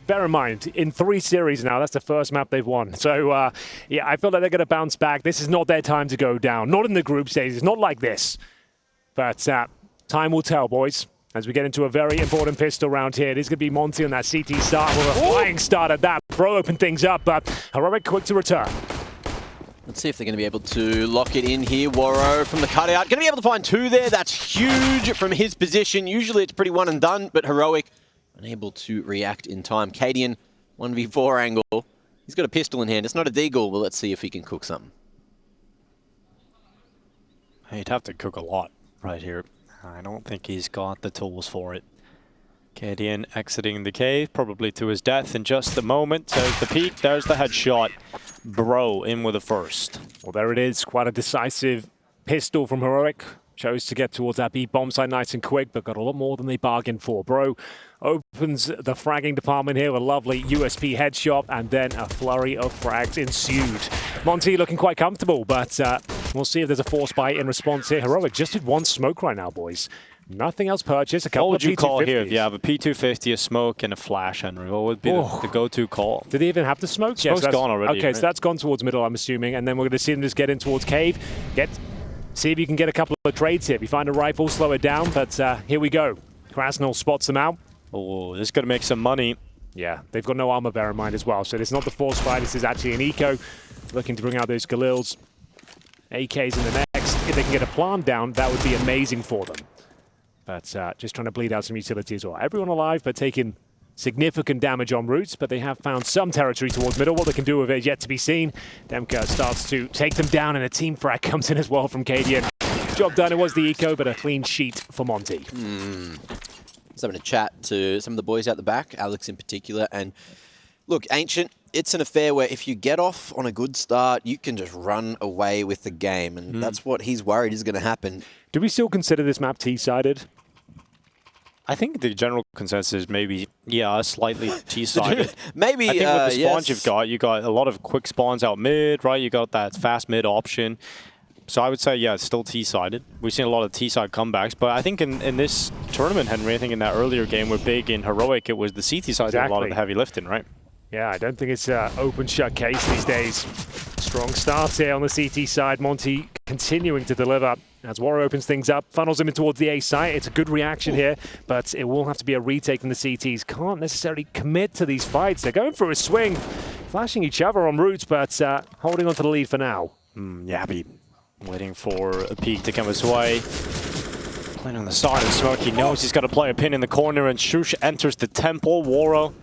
bear in mind, in 3 series now, that's the first map they've won. So, yeah, I feel like they're going to bounce back. This is not their time to go down. Not in the group stages, not like this. But time will tell, boys. As we get into a very important pistol round here. It is going to be Monte on that CT start with a flying start at that. Bro opened things up, but Heroic quick to return. Let's see if they're going to be able to lock it in here. Warrow from the cutout. Going to be able to find 2 there. That's huge from his position. Usually it's pretty one and done, but Heroic unable to react in time. kDen, 1v4 angle. He's got a pistol in hand. It's not a deagle, but let's see if he can cook something. He'd have to cook a lot right here. I don't think he's got the tools for it. kDen exiting the cave, probably to his death in just a moment. There's the peek, there's the headshot. Bro in with the first. Well, there it is. Quite a decisive pistol from Heroic. Chose to get towards that B bomb site nice and quick, but got a lot more than they bargained for. Bro opens the fragging department here with a lovely USP headshot, and then a flurry of frags ensued. Monte looking quite comfortable, but we'll see if there's a force buy in response here. Heroic just did 1 smoke right now, boys. Nothing else purchased. A couple what would of you call here if you have a P250, a smoke, and a flash, Henry? What would be the go-to call? Did they even have the smoke? Smoke's gone already. Okay, right? so that's gone towards middle, I'm assuming, and then we're going to see them just get in towards cave. See if you can get a couple of trades here. If you find a rifle, slow it down, but here we go. kRaSnaL spots them out. Oh, this is going to make some money. Yeah, they've got no armor, bear in mind, as well. So this is not the force fight. This is actually an eco. Looking to bring out those Galils. AKs in the next. If they can get a plant down, that would be amazing for them. But just trying to bleed out some utility as well. Everyone alive, but taking significant damage on routes, but they have found some territory towards middle. What they can do with it is yet to be seen. DemQQ starts to take them down, and a team frag comes in as well from kDen. Job done. It was the eco, but a clean sheet for Monte. Just having a chat to some of the boys out the back, Alex in particular, and look, Ancient, it's an affair where if you get off on a good start, you can just run away with the game, and that's what he's worried is going to happen. Do we still consider this map T-sided? I think the general consensus is maybe, yeah, slightly T-sided. Maybe, I think with the spawns yes. you got a lot of quick spawns out mid, right? You got that fast mid option. So I would say, yeah, it's still T-sided. We've seen a lot of T-side comebacks, but I think in this tournament, Henry, I think in that earlier game we're big in Heroic, it was the CT side that did a lot of the heavy lifting, right? Yeah, I don't think it's an open-shut case these days. Strong start here on the CT side. Monte continuing to deliver as Warrow opens things up, funnels him in towards the A site. It's a good reaction here, but it will have to be a retake from the CTs. Can't necessarily commit to these fights. They're going for a swing, flashing each other en route, but holding on to the lead for now. Yabby waiting for a peek to come his way. Playing on the side of smoke. He knows he's got to play a pin in the corner, and sjuush enters the temple. Warrow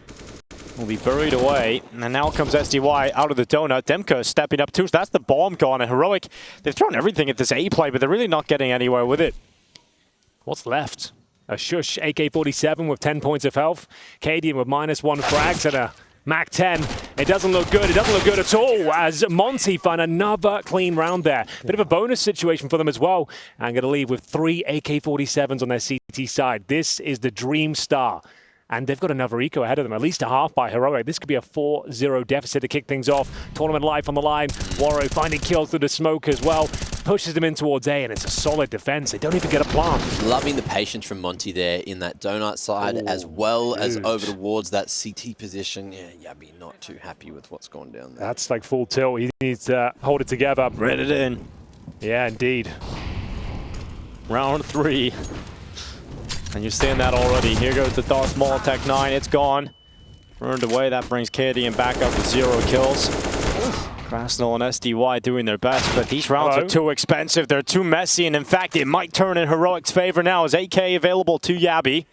will be buried away, and now comes SDY out of the donut. DemQQ stepping up too, so that's the bomb gone. And Heroic, they've thrown everything at this A play, but they're really not getting anywhere with it. What's left? A sjuush AK-47 with 10 points of health. kDen with -1 frags and a MAC-10. It doesn't look good. It doesn't look good at all as Monte find another clean round there. Bit of a bonus situation for them as well. And going to leave with 3 AK-47s on their CT side. This is the dream star. And they've got another eco ahead of them, at least a half by Heroic. This could be a 4-0 deficit to kick things off. Tournament life on the line. Warrow finding kills through the smoke as well. Pushes them in towards A, and it's a solid defense. They don't even get a plant. Loving the patience from Monte there in that donut side, as well as over towards that CT position. Yeah, Yabby not too happy with what's gone down there. That's like full tilt. He needs to hold it together. Read it in. Yeah, indeed. Round 3. And you're seeing that already. Here goes the Darth Maul Tech 9. It's gone. Burned away. That brings kDen back up to 0 kills. kRaSnaL and SDY doing their best, but these rounds are too expensive. They're too messy, and in fact, it might turn in Heroic's favor now as AK available to Yabby.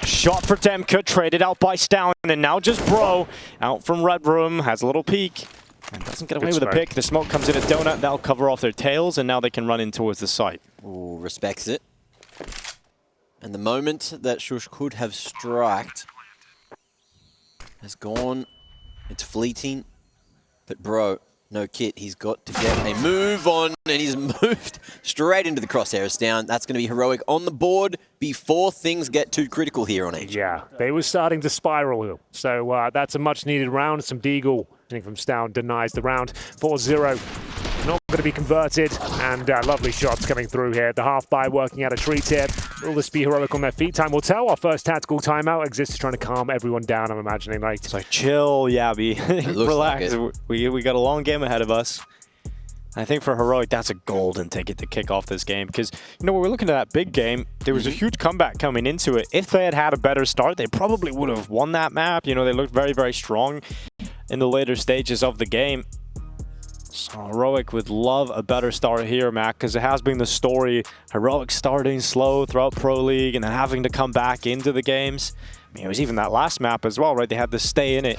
Shot for DemQQ, traded out by stavn, and now just Bro out from Red Room, has a little peek. And doesn't get away with a pick. The smoke comes in at donut. That'll cover off their tails, and now they can run in towards the site. Ooh, respects it. And the moment that sjuush could have striked has gone. It's fleeting. But Bro, no kit. He's got to get a move on, and he's moved straight into the crosshairs down. That's going to be Heroic on the board before things get too critical here on H. Yeah, they were starting to spiral. So that's a much-needed round. Some deagle, I think, from stavn denies the round. 4-0. not going to be converted, and lovely shots coming through here. The half-by working out a treat here. Will this be heroic on their feet? Time will tell. Our first tactical timeout exists trying to calm everyone down, I'm imagining. Like, it's like, chill, Yabby. Relax. Like we got a long game ahead of us. I think for Heroic, that's a golden ticket to kick off this game because, you know, when we're looking at that big game, there was a huge comeback coming into it. If they had had a better start, they probably would have won that map. You know, they looked very, very strong in the later stages of the game. So Heroic would love a better start here, Mac, because it has been the story. Heroic starting slow throughout Pro League and then having to come back into the games. I mean, it was even that last map as well, right? They had to stay in it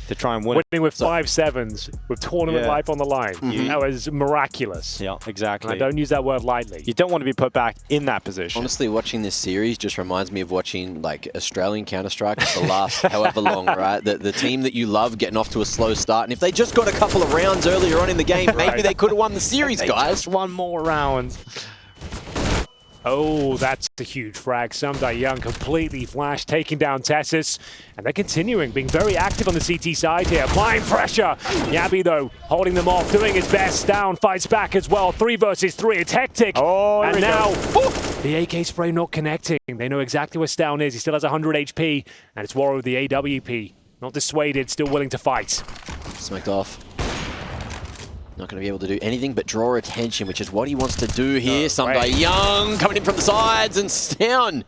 to try and win. Winning with 5-7s, with tournament life on the line. That was miraculous. Yeah, exactly. And I don't use that word lightly. You don't want to be put back in that position. Honestly, watching this series just reminds me of watching like Australian Counter-Strike for the last however long, right? The team that you love getting off to a slow start, and if they just got a couple of rounds earlier on in the game, maybe they could have won the series, guys. Just one more round. Oh, that's a huge frag. stavn completely flashed, taking down Tessus. And they're continuing, being very active on the CT side here. Applying pressure. Yabby, though, holding them off, doing his best. Stavn fights back as well. 3 versus 3. It's hectic. Oh, and now, the AK spray not connecting. They know exactly where Stavn is. He still has 100 HP. And it's Warrior with the AWP. Not dissuaded, still willing to fight. Smoked off. Not going to be able to do anything but draw attention, which is what he wants to do here. stavn coming in from the sides and stavn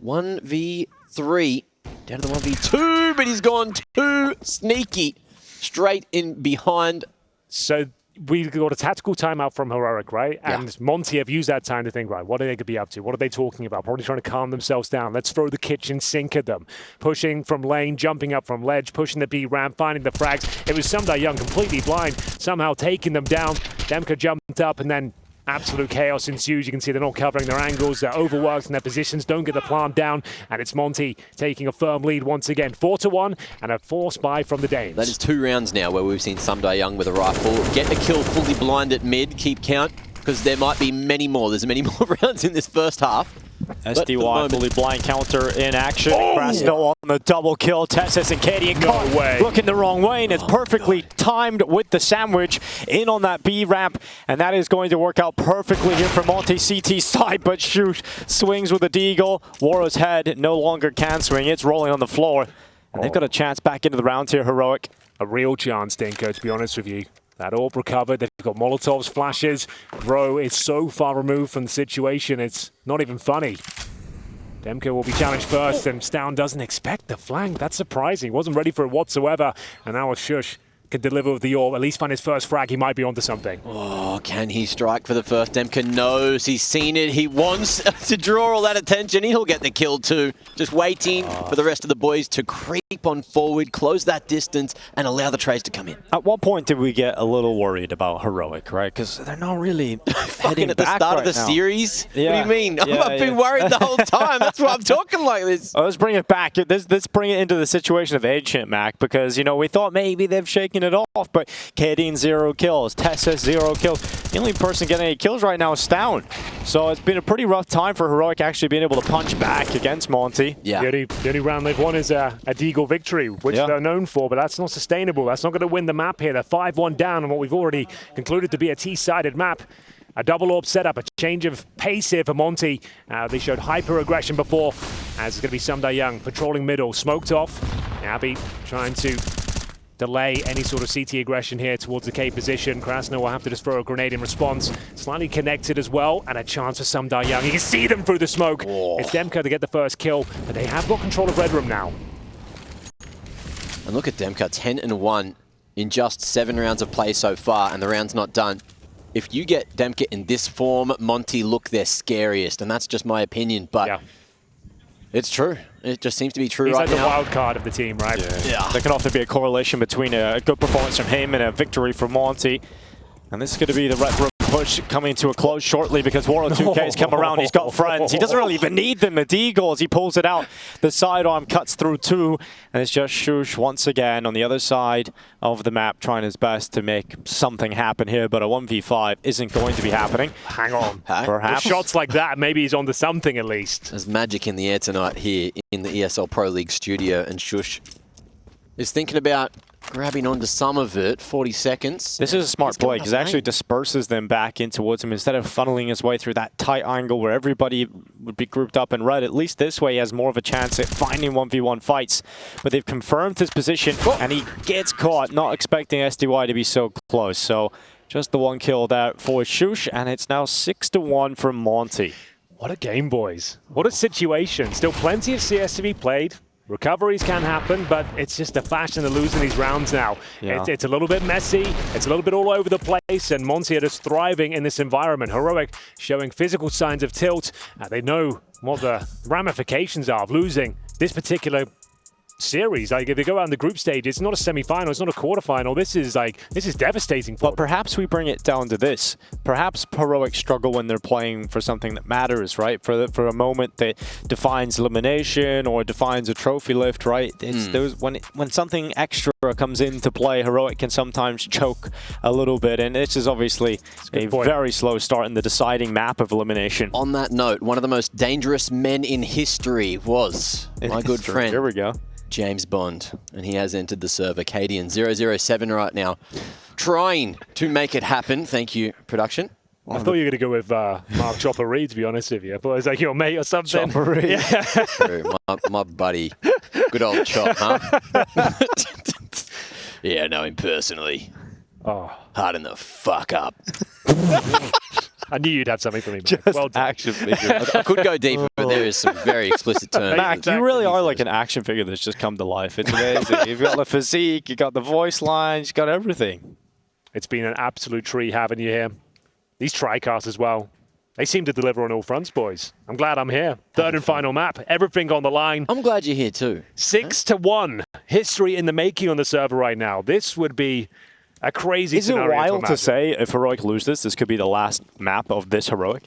1v3 down to the 1v2, but he's gone too sneaky straight in behind. So we got a tactical timeout from Heroic, right? And Monte have used that time to think, right, what are they going to be up to? What are they talking about? Probably trying to calm themselves down. Let's throw the kitchen sink at them. Pushing from lane, jumping up from ledge, pushing the B ramp, finding the frags. It was stavn completely blind, somehow taking them down. DemQQ jumped up and then absolute chaos ensues. You can see they're not covering their angles. They're overworked in their positions, don't get the plant down. And it's Monte taking a firm lead once again. 4-1 and a forced buy from the Danes. That is 2 rounds now where we've seen stavn with a rifle get a kill fully blind at mid, keep count, because there might be many more. There's many more rounds in this first half. SDY fully blind counter in action. kRaSnaL on the double kill. Tessus and kRaSnaL caught looking the wrong way, and it's perfectly timed with the sandwich in on that B ramp, and that is going to work out perfectly here for Monte CT side, but sjuush swings with a deagle. Warrow's head no longer can swing. It's rolling on the floor, and they've got a chance back into the round here, Heroic. A real chance, Dinko, to be honest with you. That AWP recovered. They've got Molotovs, flashes. Bro is so far removed from the situation, it's not even funny. DemQQ will be challenged first, and stavn doesn't expect the flank. That's surprising. Wasn't ready for it whatsoever. And now sjuush can deliver with the AWP, at least find his first frag. He might be onto something. Oh, can he strike for the first? DemQQ knows, he's seen it. He wants to draw all that attention. He'll get the kill too. Just waiting for the rest of the boys to creep on forward, close that distance, and allow the trades to come in. At what point did we get a little worried about Heroic, right? Because they're not really heading at the back start right of the now. series? Yeah. What do you mean? I've been worried the whole time. That's why I'm talking like this. Oh, let's bring it back. Let's bring it into the situation of Ancient, Mac, because, you know, we thought maybe they've shaken it off, but kRaSnaL 0 kills, Tessus 0 kills. The only person getting any kills right now is stavn. So it's been a pretty rough time for Heroic actually being able to punch back against Monte. Yeah. The only round they've won is a deagle victory, which they're known for, but that's not sustainable. That's not going to win the map here. They're 5-1 down on what we've already concluded to be a T-sided map. A double AWP setup, a change of pace here for Monte. They showed hyper-aggression before, as it's going to be stavn patrolling middle, smoked off. Abby trying to delay any sort of CT aggression here towards the K position. kRaSnaL will have to just throw a grenade in response. Slightly connected as well, and a chance for stavn. You can see them through the smoke. It's DemQQ to get the first kill, but they have got control of Red Room now. And look at DemQQ, 10-1 in just 7 rounds of play so far, and the round's not done. If you get DemQQ in this form, Monte look their scariest, and that's just my opinion, but it's true. It just seems to be true right now. He's like the wild card of the team, right? Yeah. There can often be a correlation between a good performance from him and a victory from Monte. And this is going to be the Red Room push coming to a close shortly because Warrior 2K's come around. He's got friends. He doesn't really even need them. The deagle as he pulls it out. The sidearm cuts through 2. And it's just sjuush once again on the other side of the map trying his best to make something happen here. But a 1v5 isn't going to be happening. Hang on. Perhaps. With shots like that, maybe he's onto something at least. There's magic in the air tonight here in the ESL Pro League studio, and sjuush is thinking about grabbing onto some of it. 40 seconds. This is a smart play because it actually just disperses them back in towards him instead of funneling his way through that tight angle where everybody would be grouped up in red. At least this way he has more of a chance at finding 1v1 fights. But they've confirmed his position and he gets caught, not expecting SDY to be so close. So just the one kill there for sjuush, and it's now 6-1 for Monte. What a game, boys. What a situation. Still plenty of CS to be played. Recoveries can happen, but it's just a fashion of losing these rounds now. Yeah. It's a little bit messy, it's a little bit all over the place, and Monte are just thriving in this environment. Heroic showing physical signs of tilt. They know what the ramifications are of losing this particular series. Like, if they go out in the group stage, it's not a semi-final, it's not a quarterfinal. This is devastating for But perhaps we bring it down to this. Perhaps Heroic struggle when they're playing for something that matters, right? For a moment that defines elimination or defines a trophy lift, right? It's those when something extra comes into play, Heroic can sometimes choke a little bit, and this is obviously a very slow start in the deciding map of elimination. On that note, one of the most dangerous men in history was my good friend. Here we go. James Bond, and he has entered the server. Cadian 007 right now, trying to make it happen. Thank you, production. I thought you were going to go with Mark Chopper Reed, to be honest with you. I thought it was like your mate or something. Chopper Reed. Yeah. True, my buddy. Good old Chop, huh? Yeah, I know him personally. Oh. Harden the fuck up. I knew you'd have something for me, man. Just Well done. action figure. I could go deeper, but there is some very explicit terms. Mac, you really are like an action figure that's just come to life. It's amazing. You've got the physique, you've got the voice lines, you've got everything. It's been an absolute treat having you here. These tricasts as well. They seem to deliver on all fronts, boys. I'm glad I'm here. Third and final map. Everything on the line. I'm glad you're here too. 6-1. History in the making on the server right now. This would be a crazy Is it scenario wild to say if Heroic lose this could be the last map of this Heroic?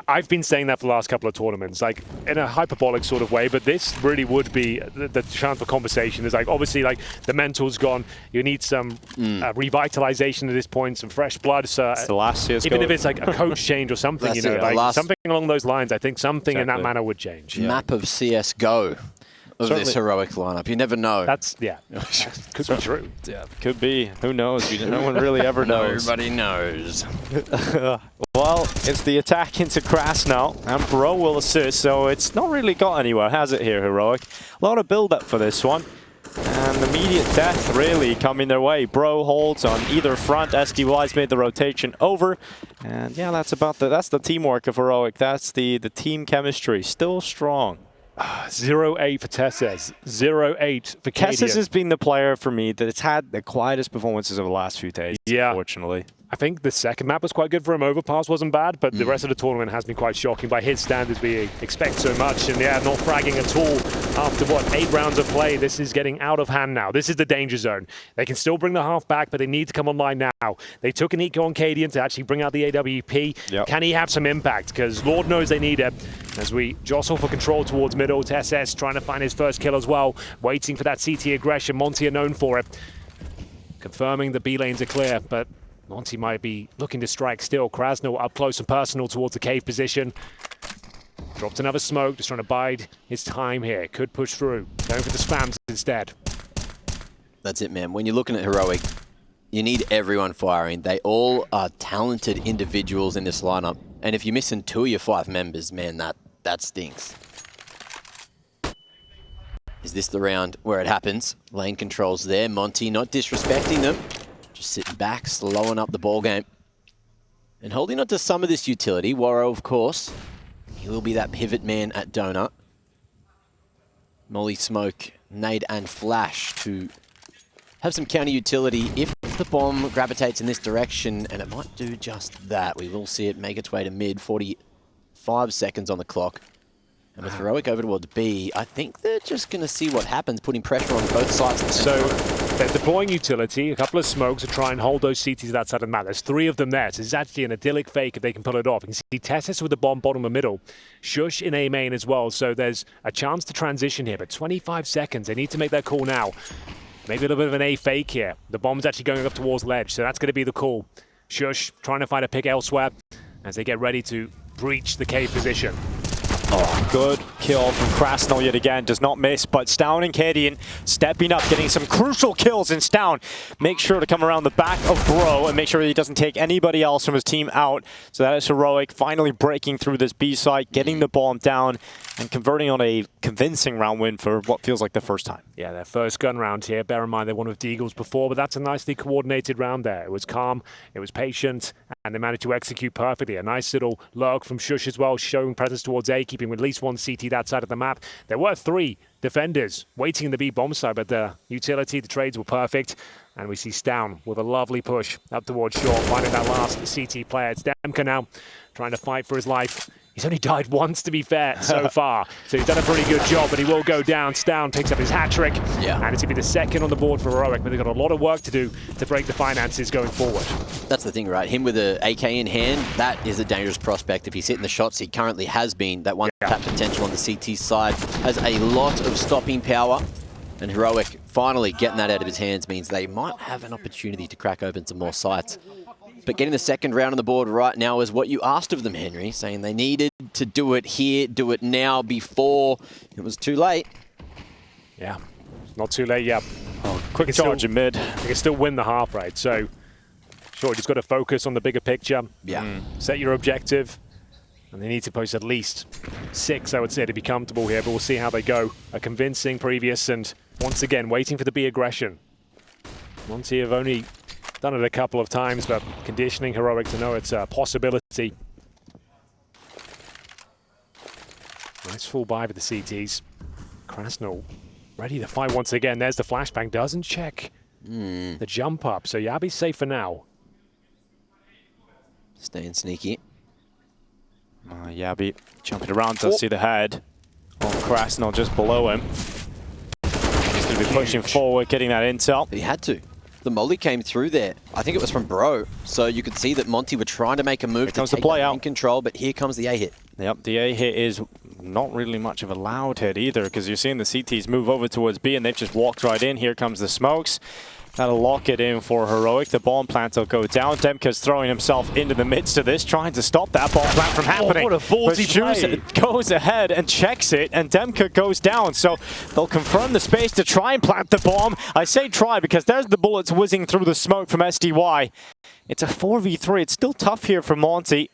I've been saying that for the last couple of tournaments, like in a hyperbolic sort of way, but this really would be the chance for conversation. Is like, obviously, like the mental's gone. You need some revitalization at this point, some fresh blood. So It's the last CSGO. even if it's like a coach change or something, you know, like something along those lines, I think something in that manner would change. Map of CSGO of this Heroic lineup. You never know. That's, yeah, could be true. Yeah, could be. Who knows? No one really ever knows. Nobody knows. Well, it's the attack into kRaSnaL, and Bro will assist, so it's not really got anywhere, has it here, Heroic? A lot of build-up for this one, and immediate death really coming their way. Bro holds on either front. SDY's made the rotation over, and yeah, that's the teamwork of Heroic. That's the team chemistry, still strong. 0-8 for Tesses, 0-8 for Tesses kRaSnaL. has been the player for me that's had the quietest performances of the last few days, unfortunately. I think the second map was quite good for him. Overpass wasn't bad, but the rest of the tournament has been quite shocking by his standards. We expect so much, and yeah, not fragging at all after, what, 8 rounds of play. This is getting out of hand now. This is the danger zone. They can still bring the half back, but they need to come online now. They took an eco on Cadian to actually bring out the AWP. Yep. Can he have some impact? Because Lord knows they need it. As we jostle for control towards middle, TSS trying to find his first kill as well, waiting for that CT aggression. Monte are known for it. Confirming the B lanes are clear, but Monte might be looking to strike still. kRaSnaL up close and personal towards the cave position. Dropped another smoke, just trying to bide his time here. Could push through. Going for the spams instead. That's it, man. When you're looking at Heroic, you need everyone firing. They all are talented individuals in this lineup. And if you're missing 2 of your 5 members, man, that stinks. Is this the round where it happens? Lane controls there. Monte not disrespecting them. Just sitting back, slowing up the ball game. And holding on to some of this utility. Warrow, of course. He will be that pivot man at Donut. Molly Smoke, nade and flash to have some counter utility if the bomb gravitates in this direction, and it might do just that. We will see it make its way to mid, 45 seconds on the clock. And with Heroic over towards B, I think they're just going to see what happens, putting pressure on both sides. So they're deploying utility, a couple of smokes to try and hold those CTs that side of the map. There's 3 of them there, so it's actually an idyllic fake if they can pull it off. You can see Tessis with the bomb bottom and middle, sjuush in A main as well, so there's a chance to transition here, but 25 seconds, they need to make that call now. Maybe a little bit of an A fake here. The bomb's actually going up towards ledge, so that's going to be the call. sjuush trying to find a pick elsewhere as they get ready to breach the cave position. Oh, good kill from kRaSnaL yet again. Does not miss, but stavn and kRaSnaL stepping up, getting some crucial kills in stavn. Make sure to come around the back of Bro and make sure he doesn't take anybody else from his team out. So that is Heroic finally breaking through this B site, getting the bomb down, and converting on a convincing round win for what feels like the first time. Yeah, their first gun round here. Bear in mind they won with Deagles before, but that's a nicely coordinated round there. It was calm, it was patient, and they managed to execute perfectly. A nice little lurk from sjuush as well, showing presence towards A, keeping at least one CT that side of the map. There were 3 defenders waiting in the B bomb side, but the utility, the trades were perfect. And we see stavn with a lovely push up towards short, finding that last CT player. It's DemQQ now, trying to fight for his life. He's only died once, to be fair, so far. So he's done a pretty good job, but he will go down. stavn picks up his hat trick, and it's going to be the second on the board for Heroic, but they've got a lot of work to do to break the finances going forward. That's the thing, right? Him with an AK in hand, that is a dangerous prospect. If he's hitting the shots he currently has been, that one tap potential on the CT side has a lot of stopping power. And Heroic finally getting that out of his hands means they might have an opportunity to crack open some more sites. But getting the second round on the board right now is what you asked of them, Henry, saying they needed to do it here, do it now, before it was too late. Yeah, not too late yet. Oh, quick charge in mid. They can still win the half, right? So, sure, just got to focus on the bigger picture. Yeah. Set your objective. And they need to post at least 6, I would say, to be comfortable here, but we'll see how they go. A convincing previous, and once again, waiting for the B aggression. Monte have only done it a couple of times, but conditioning Heroic to know it's a possibility. Nice full buy with the CTs. kRaSnaL ready to fight once again. There's the flashbang, doesn't check the jump up, so Yabi's safe for now. Staying sneaky. Yabi jumping around to see the head on kRaSnaL just below him. He's going to be pushing forward, getting that intel. He had to. The molly came through there. I think it was from Bro. So you could see that Monte were trying to make a move to take the in control, but here comes the A hit. Yep, the A hit is not really much of a loud hit either, because you're seeing the CTs move over towards B and they've just walked right in. Here comes the smokes. That'll lock it in for Heroic. The bomb plant will go down. DemQQ's throwing himself into the midst of this, trying to stop that bomb plant from happening. What a ballsy play. Goes ahead and checks it, and DemQQ goes down. So they'll confirm the space to try and plant the bomb. I say try because there's the bullets whizzing through the smoke from SDY. It's a 4v3. It's still tough here for Monte.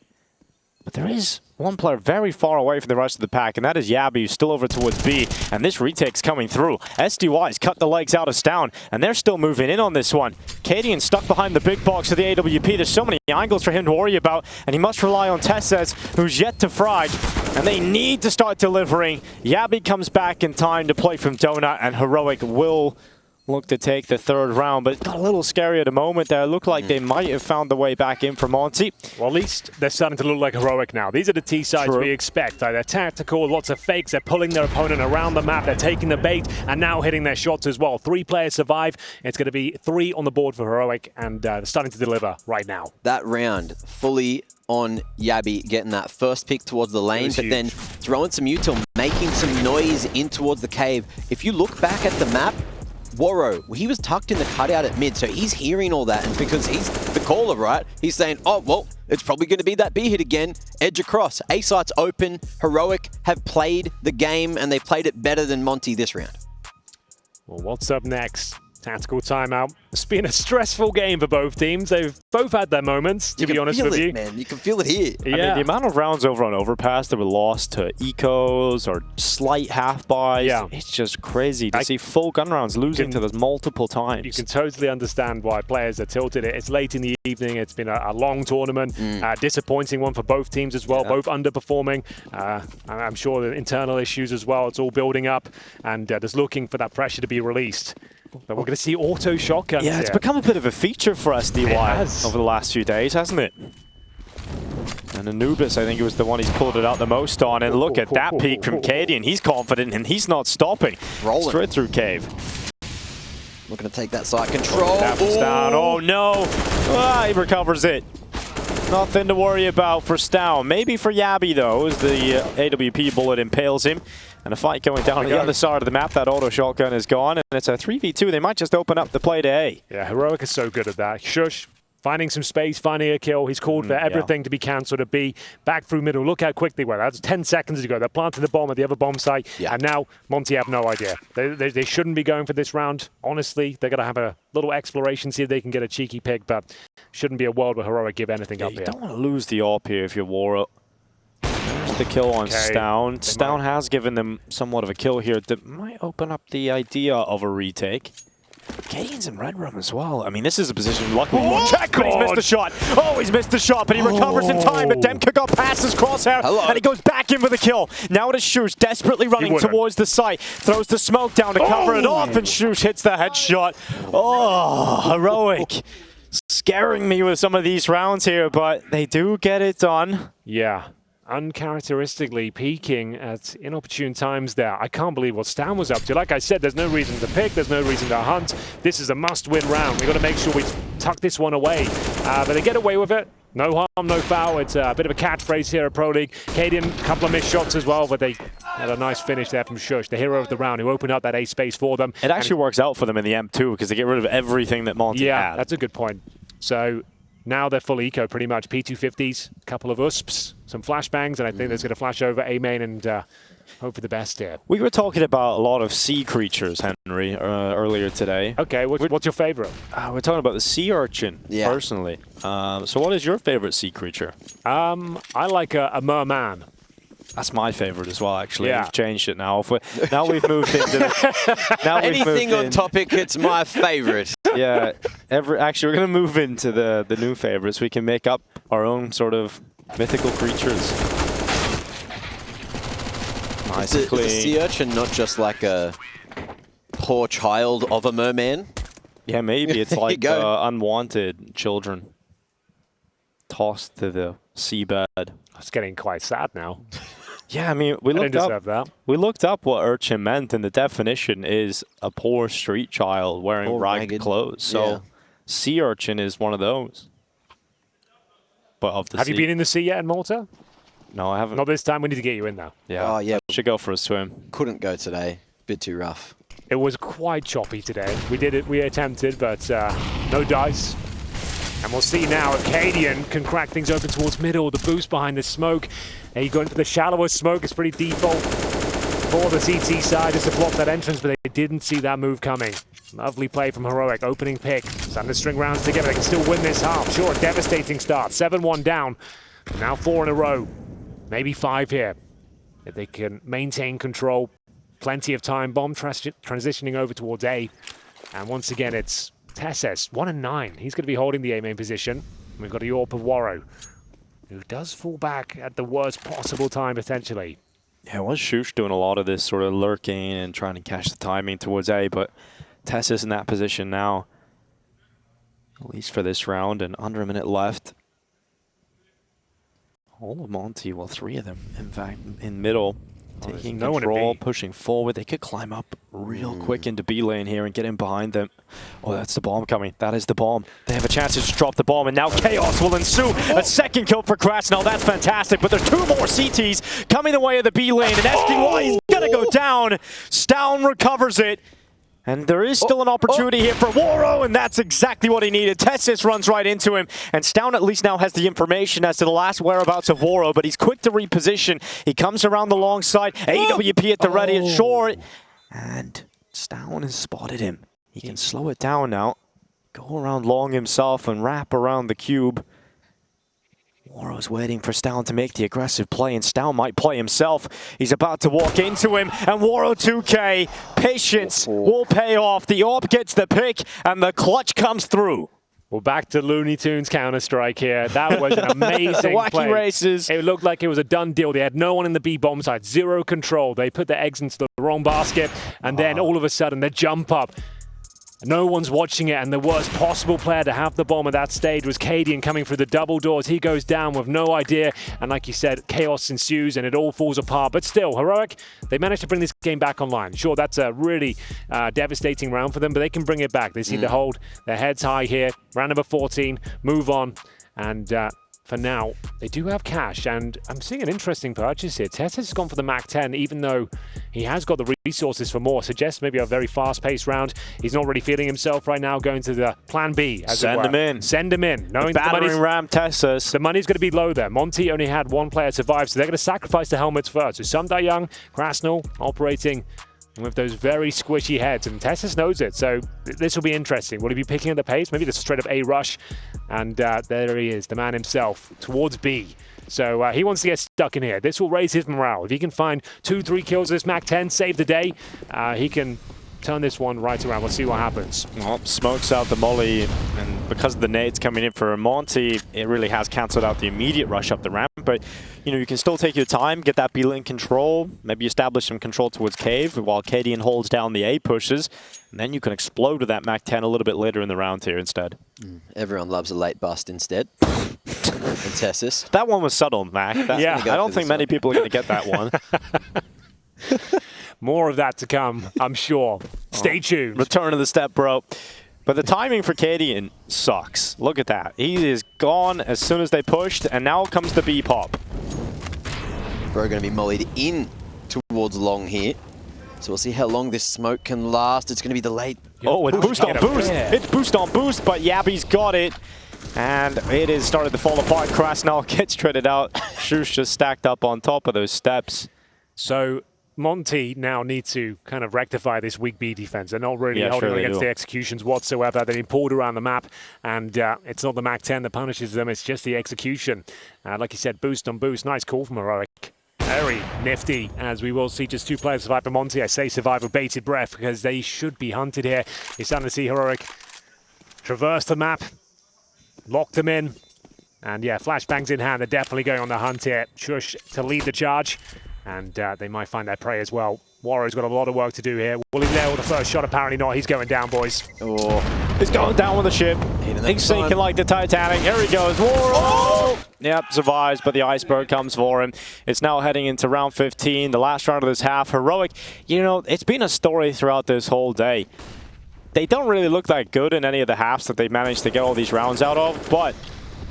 But there is one player very far away from the rest of the pack, and that is Yabi, who's still over towards B. And this retake's coming through. SDY's cut the legs out of stavn, and they're still moving in on this one. kRaSnaL stuck behind the big box of the AWP. There's so many angles for him to worry about, and he must rely on Tessez, who's yet to frag. And they need to start delivering. Yabi comes back in time to play from Donut, and Heroic will look to take the third round, but it got a little scary at the moment there. It looked like they might have found the way back in for Monte. Well, at least they're starting to look like Heroic now. These are the T sides we expect. They're tactical, lots of fakes. They're pulling their opponent around the map. They're taking the bait and now hitting their shots as well. 3 players survive. It's going to be 3 on the board for Heroic, and they're starting to deliver right now. That round fully on Yabi getting that first pick towards the lane, but then throwing some util, making some noise in towards the cave. If you look back at the map, Woro, he was tucked in the cutout at mid, so he's hearing all that, and because he's the caller, right? He's saying, oh, well, it's probably going to be that B hit again. Edge across. A site's open. Heroic have played the game, and they've played it better than Monte this round. Well, what's up next? Tactical timeout. It's been a stressful game for both teams. They've both had their moments, to be honest with you. Man. You can feel it here. I mean, the amount of rounds over on Overpass that were lost to ecos or slight half buys, it's just crazy to see full gun rounds losing to this multiple times. You can totally understand why players are tilted. It's late in the evening. It's been a long tournament. Disappointing one for both teams as well, both underperforming. I'm sure the internal issues as well. It's all building up, and just looking for that pressure to be released. But we're going to see auto shotguns. Yeah, it's become a bit of a feature for SDY over the last few days, hasn't it? And Anubis, I think it was the one he's pulled it out the most on. And look at that peek from kRaSnaL. He's confident, and he's not stopping. Rolling. Straight through cave. Looking to take that side control. That's down. Oh, no. He recovers it. Nothing to worry about for stavn. Maybe for Yabi, though, as the AWP bullet impales him. And a fight going down on the other side of the map. That auto shotgun is gone, and it's a 3v2. They might just open up the play to A. Yeah, Heroic is so good at that. sjuush, finding some space, finding a kill. He's called for everything to be cancelled to B. Back through middle. Look how quick they were. That was 10 seconds ago. They're planting the bomb at the other bomb site. And now Monte have no idea. They shouldn't be going for this round. Honestly, they're going to have a little exploration, see if they can get a cheeky pick, but shouldn't be a world where Heroic give anything up here. You don't want to lose the AWP here if you're Waro. There's the kill on stavn. stavn has given them somewhat of a kill here that might open up the idea of a retake. kadian's in red room as well. I mean, this is a position luckily check, but he's missed the shot. Oh, he's missed the shot, but he recovers in time. But DemQQ got past his crosshair, and he goes back in with a kill. Now it is sjuush, desperately running towards the site. Throws the smoke down to cover it off, and sjuush hits the headshot. Oh, Heroic. Scaring me with some of these rounds here, but they do get it done. Yeah. Uncharacteristically peaking at inopportune times there. I can't believe what stavn was up to. Like I said, there's no reason to pick, there's no reason to hunt. This is a must-win round. We've got to make sure we tuck this one away. But they get away with it. No harm, no foul. It's a bit of a catchphrase here at Pro League. kadian, a couple of missed shots as well, but they had a nice finish there from sjuush, the hero of the round, who opened up that A space for them. It actually works out for them in the M2 because they get rid of everything that Monte had. Yeah, that's a good point. So now they're full eco pretty much. P250s, a couple of USPs, some flashbangs, and I think that's going to flash over A main and hope for the best here. We were talking about a lot of sea creatures, Henry, earlier today. Okay, what's your favorite? We're talking about the sea urchin, personally. So what is your favorite sea creature? I like a merman. That's my favorite as well, actually. We've changed it now. Now we've moved into the, anything on topic, it's my favorite. Yeah, actually, we're going to move into the new favorites. We can make up our own sort of mythical creatures. Nice and clean. Is a sea urchin not just like a poor child of a merman? Yeah, maybe. It's like unwanted children tossed to the seabed. It's getting quite sad now. Yeah, I mean, we looked up what urchin meant, and the definition is a poor street child wearing ragged clothes. So, sea urchin is one of those. But of the Have you been in the sea yet in Malta? No, I haven't. Not this time. We need to get you in now. Yeah. Oh, yeah. Should go for a swim. Couldn't go today. Bit too rough. It was quite choppy today. We did it. We attempted, but no dice. And we'll see now if kadian can crack things open towards middle. The boost behind the smoke. They're going for the shallower smoke. It's pretty default for the CT side just to block that entrance, but they didn't see that move coming. Lovely play from Heroic. Opening pick. Starting to string rounds together. They can still win this half. Sure, a devastating start. 7-1 down. Now 4 in a row. Maybe 5 here. If they can maintain control. Plenty of time. Bomb transitioning over towards A. And once again, it's tss, 1 and 9. He's going to be holding the A main position. We've got a AWP of Waro, who does fall back at the worst possible time, potentially. Yeah, it was sjuush doing a lot of this sort of lurking and trying to catch the timing towards A, but tss is in that position now, at least for this round, and under a minute left. All of Monte, well, 3 of them, in fact, in middle. Taking control, pushing forward. They could climb up real quick into B lane here and get in behind them. Oh, that's the bomb coming. That is the bomb. They have a chance to just drop the bomb, and now chaos will ensue. A second kill for kRaSnaL. That's fantastic, but there's 2 more CTs coming the way of the B lane, and SDY is going to go down. stavn recovers it. And there is still an opportunity here for Waro, and that's exactly what he needed. tss runs right into him, and stavn at least now has the information as to the last whereabouts of Waro, but he's quick to reposition. He comes around the long side, AWP at the ready and short, and stavn has spotted him. He can slow it down now, go around long himself and wrap around the cube. Waro's waiting for stavn to make the aggressive play, and stavn might play himself. He's about to walk into him, and Waro 2K, patience will pay off. The AWP gets the pick, and the clutch comes through. Well, back to Looney Tunes Counter-Strike here. That was an amazing the wacky play. Races. It looked like it was a done deal. They had no one in the B bomb side, 0 control. They put the eggs into the wrong basket, and then all of a sudden, they jump up. No one's watching it, and the worst possible player to have the bomb at that stage was kadian coming through the double doors. He goes down with no idea, and like you said, chaos ensues, and it all falls apart. But still, Heroic, they managed to bring this game back online. Sure, that's a really devastating round for them, but they can bring it back. They seem to hold their heads high here. Round number 14, move on, and for now. They do have cash, and I'm seeing an interesting purchase here. Tess has gone for the Mac 10, even though he has got the resources for more. Suggests maybe a very fast-paced round. He's not really feeling himself right now, going to the plan B, as Send it were. him in. Send him in. Knowing Battering ram Texas. the money's going to be low there. Monte only had one player survive, so they're going to sacrifice the helmets first. So some die young, kRaSnaL operating with those very squishy heads, and Texas knows it, so this will be interesting. Will he be picking at the pace? Maybe just straight up A rush, and there he is, the man himself, towards B. So he wants to get stuck in here. This will raise his morale. If he can find 2-3 kills with this Mac 10, save the day, he can turn this one right around. We'll see what happens. Well, smokes out the molly, and because of the nades coming in for Monte, it really has cancelled out the immediate rush up the ramp. But you know, you can still take your time, get that B-link control, maybe establish some control towards Cave while kDN holds down the A pushes, and then you can explode with that Mac 10 a little bit later in the round here instead. Everyone loves a late bust instead. And Tessus. That one was subtle, Mac. Yeah. I don't think many people are going to get that one. More of that to come, I'm sure. Stay tuned. Return of the step, bro. But the timing for kDN sucks. Look at that. He is gone as soon as they pushed, and now comes the B pop. Bro going to be mollied in towards long here. So we'll see how long this smoke can last. It's going to be the late. Oh, it's boost on boost. It's boost on boost, but Yabby's got it. And it is started to fall apart. kRaSnaL gets traded out. sjuush just stacked up on top of those steps. So Monte now need to kind of rectify this weak B defense. They're not really holding against the executions whatsoever. They've been pulled around the map, and it's not the Mac 10 that punishes them, it's just the execution. Like you said, boost on boost. Nice call from Heroic. Very nifty, as we will see just 2 players survive for Monte. I say survive with bated breath because they should be hunted here. You're starting to see Heroic traverse the map, lock them in, and yeah, flashbangs in hand. They're definitely going on the hunt here. sjuush to lead the charge, and they might find their prey as well. Warrior's got a lot of work to do here. Will he nail the first shot? Apparently not. He's going down, boys. Oh, he's going down with the ship. He's sinking like the Titanic. Here he goes. Whoa! Yep, survives, but the iceberg comes for him. It's now heading into round 15, the last round of this half. Heroic, you know, it's been a story throughout this whole day. They don't really look that good in any of the halves that they've managed to get all these rounds out of, but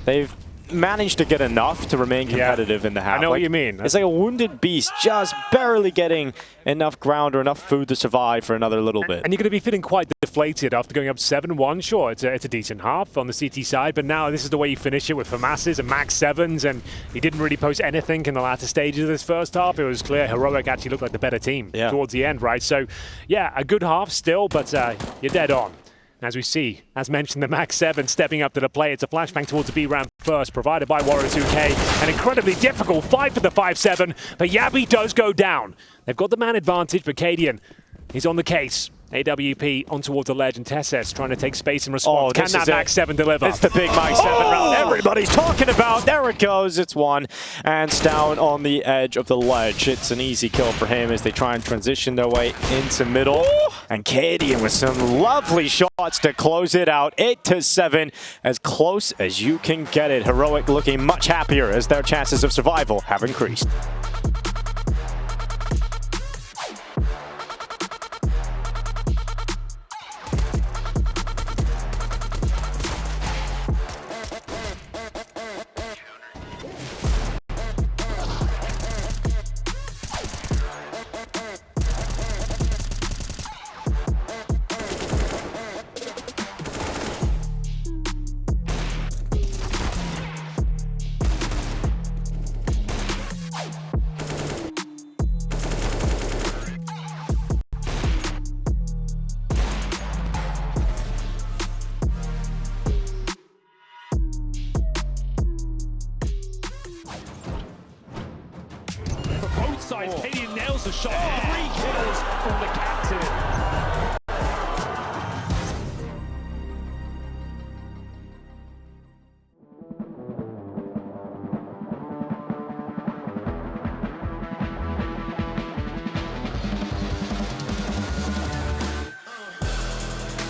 they've managed to get enough to remain competitive in the half. I know what you mean. It's like a wounded beast just barely getting enough ground or enough food to survive for another little bit. And you're going to be feeling quite deflated after going up 7-1. Sure, it's a decent half on the CT side, but now this is the way you finish it with FAMASes and Max 7s, and he didn't really post anything in the latter stages of this first half. It was clear Heroic actually looked like the better team towards the end, right? So, yeah, a good half still, but you're dead on. As we see, as mentioned, the Max 7 stepping up to the play. It's a flashbang towards the B ramp first, provided by Warriors UK. An incredibly difficult fight for the 5-7, but Yabby does go down. They've got the man advantage, but kDN, he's on the case. AWP on towards the ledge, and Tessus trying to take space in response. Can that Max 7 deliver? It's the big Max 7 round everybody's talking about. There it goes. It's one. And stavn on the edge of the ledge. It's an easy kill for him as they try and transition their way into middle. And kDN with some lovely shots to close it out. 8-7, as close as you can get it. Heroic looking much happier as their chances of survival have increased. Both sides, kDN nails the shot. 3 kills from the captain.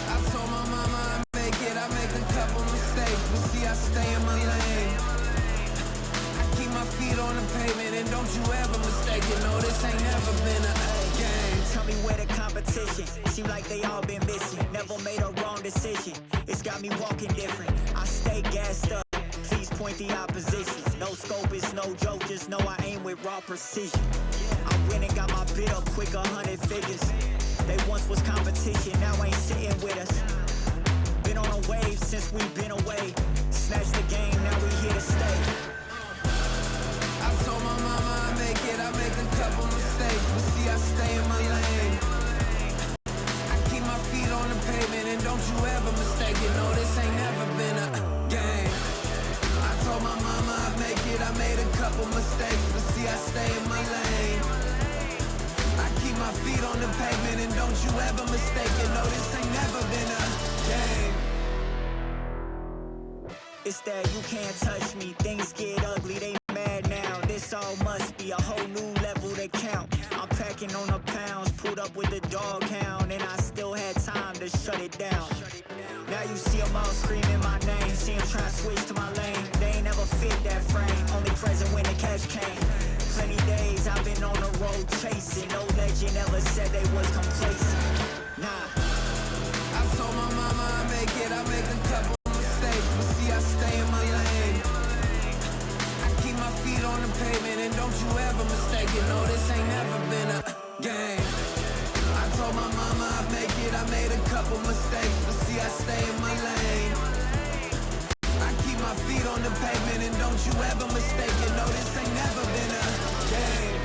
I told my mama I make it, I make a couple mistakes, but see I stay in my lane. I keep my feet on the pavement, and don't you ever mistake it. No, this ain't never been a game. Tell me where the competition. Seem like they all been missing. Never made a wrong decision. It's got me walking different. I stay gassed up. Please point the opposition. No scope is no joke, just know I aim with raw precision. I went and got my bid up quick, 100 figures. They once was competition, now ain't sitting with us. Been on a wave since we've been away. Snatch the game, now we here to stay. I told my mama I make it, I make a couple mistakes, but see I stay in my lane. I keep my feet on the pavement and don't you ever mistake it, no this ain't never been a game. I told my mama I make it, I made a couple mistakes, but see I stay in my lane. I keep my feet on the pavement and don't you ever mistake it, no this ain't never been a game. It's that you can't touch me, things get ugly, they mad now. This all must be a whole new level to count. I'm packing on the pounds, pulled up with the dog hound, and I still had time to shut it down. Now you see them all screaming my name, see them trying to switch to my lane. They ain't never fit that frame, only present when the cash came. Plenty days I've been on the road chasing, no legend ever said they was complacent. Nah. I told my mama I make it, I make a couple mistakes, but see I stay in my lane. I keep my feet on the pavement and don't you ever mistake it, no this ain't never been a game. I told my mama I make it, I made a couple mistakes, but see I stay in my lane. I keep my feet on the pavement and don't you ever mistake it, no this ain't never been a game.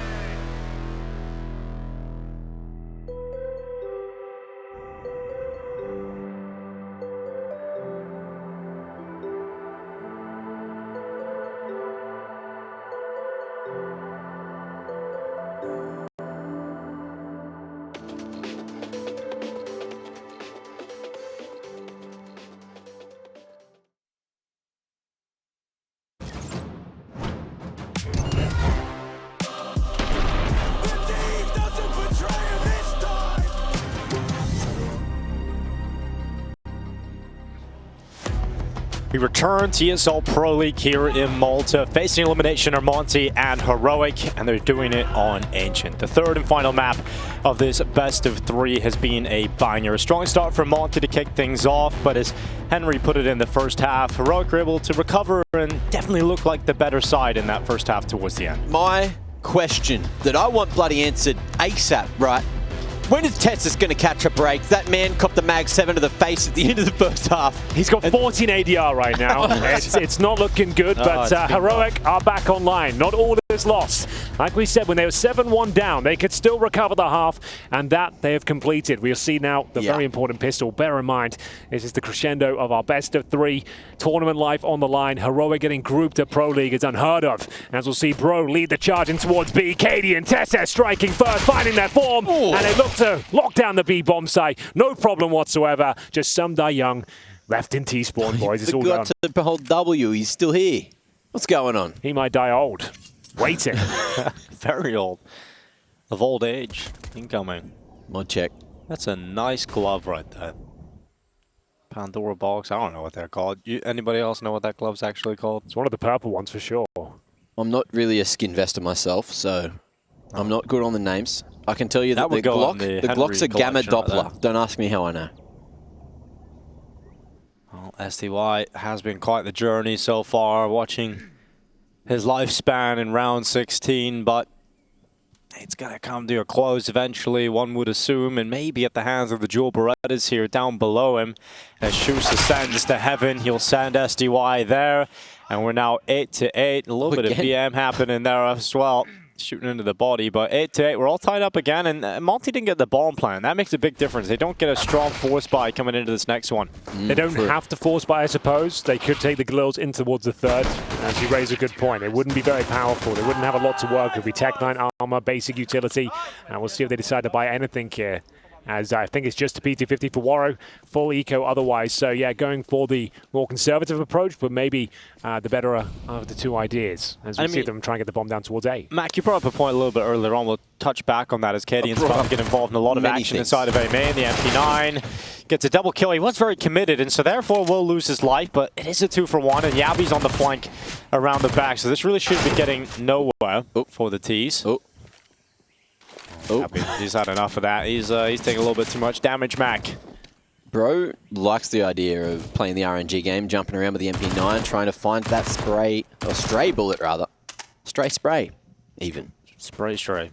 We return to ESL Pro League here in Malta, facing elimination are Monte and Heroic, and they're doing it on Ancient. The third and final map of this best of three has been a banger. A strong start for Monte to kick things off, but as Henry put it in the first half, Heroic were able to recover and definitely look like the better side in that first half towards the end. My question that I want bloody answered ASAP, right? When is Tessus going to catch a break? That man copped the mag 7 to the face at the end of the first half. He's got 14 ADR right now. It's not looking good, but Heroic are back online. Not all is lost. Like we said, when they were 7-1 down, they could still recover the half, and that they have completed. We'll see now the very important pistol. Bear in mind, this is the crescendo of our best of three tournament life on the line. Heroic getting grouped to Pro League is unheard of. As we'll see Bro lead the charge in towards B. Katie and Tessus striking first, finding their form, and they look to lock down the B bomb site. No problem whatsoever. Just some die young. Left in T-spawn, boys. It's all done. To behold W. He's still here. What's going on? He might die old. Waiting. Very old. Of old age. Incoming. Mod check. That's a nice glove right there. Pandora box. I don't know what they're called. Anybody else know what that glove's actually called? It's one of the purple ones for sure. I'm not really a skin vester myself, so I'm not good on the names. I can tell you that the Glock's a gamma Doppler. Don't ask me how I know. Well, STY has been quite the journey so far, watching his lifespan in round 16, but it's going to come to a close eventually, one would assume, and maybe at the hands of the Jewel Berettas here down below him. As sjuush ascends to heaven, he'll send STY there, and we're now 8-8. A little bit of BM happening there as well. Shooting into the body, but 8-8. We're all tied up again, and Monte didn't get the bomb plan. That makes a big difference. They don't get a strong force buy coming into this next one. They don't have to force buy, I suppose. They could take the Glills in towards the third. As you raise a good point, it wouldn't be very powerful. They wouldn't have a lot to work with. It would be Tech 9 armor, basic utility, and we'll see if they decide to buy anything here. As I think it's just a P250 for Waro, full eco otherwise. So yeah, going for the more conservative approach, but maybe the better of the two ideas. As we see them try and get the bomb down towards A. Mac, you brought up a point a little bit earlier on. We'll touch back on that as kDian's about to get involved in a lot of action inside of A main. The MP9 gets a double kill. He was very committed, and so therefore will lose his life, but it is a 2-for-1, and Yabi's on the flank around the back. So this really should be getting nowhere for the T's. Oh. He's had enough of that. He's taking a little bit too much damage, Mac. Bro likes the idea of playing the RNG game, jumping around with the MP9, trying to find that spray, or stray bullet rather. Stray spray, even. Stray.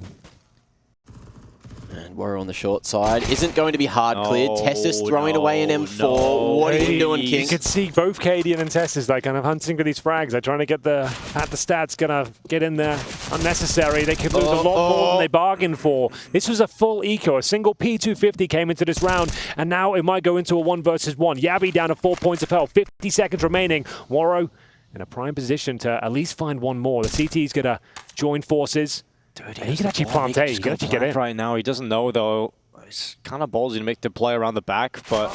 And we're on the short side. Isn't going to be hard cleared. Oh, Tessus throwing away an M4. no. What are you doing, King? You can see both Cadian and Tessus like kind of hunting for these frags. They're trying to get the stats, gonna get in there. Unnecessary. They could lose a lot more than they bargained for. This was a full eco. A single P250 came into this round, and now it might go into a 1 versus 1. Yabby down to 4 points of health. 50 seconds remaining. Waro in a prime position to at least find one more. The CT's gonna join forces. Dude, he can actually plant A. He can actually get in. Right now, he doesn't know, though. It's kind of ballsy to make the play around the back, but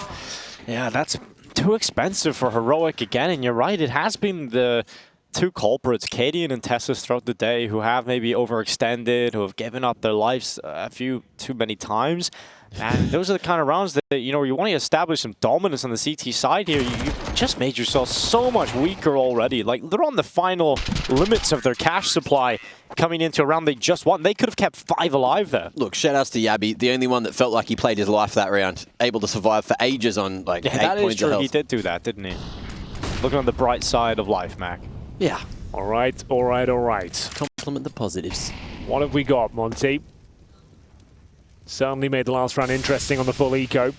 yeah, that's too expensive for Heroic again. And you're right, it has been the two culprits, Cadian and Tessus, throughout the day, who have maybe overextended, who have given up their lives a few too many times. And those are the kind of rounds that, you know, you want to establish some dominance on the CT side here. You just made yourself so much weaker already. Like, they're on the final limits of their cash supply coming into a round they just won. They could have kept 5 alive there. Look, shout-outs to Yabby, the only one that felt like he played his life that round. Able to survive for ages on, like, 8 that points is true. of health. He did do that, didn't he? Looking on the bright side of life, Mac. Yeah. All right. Compliment the positives. What have we got, Monte? Certainly made the last round interesting on the full eco.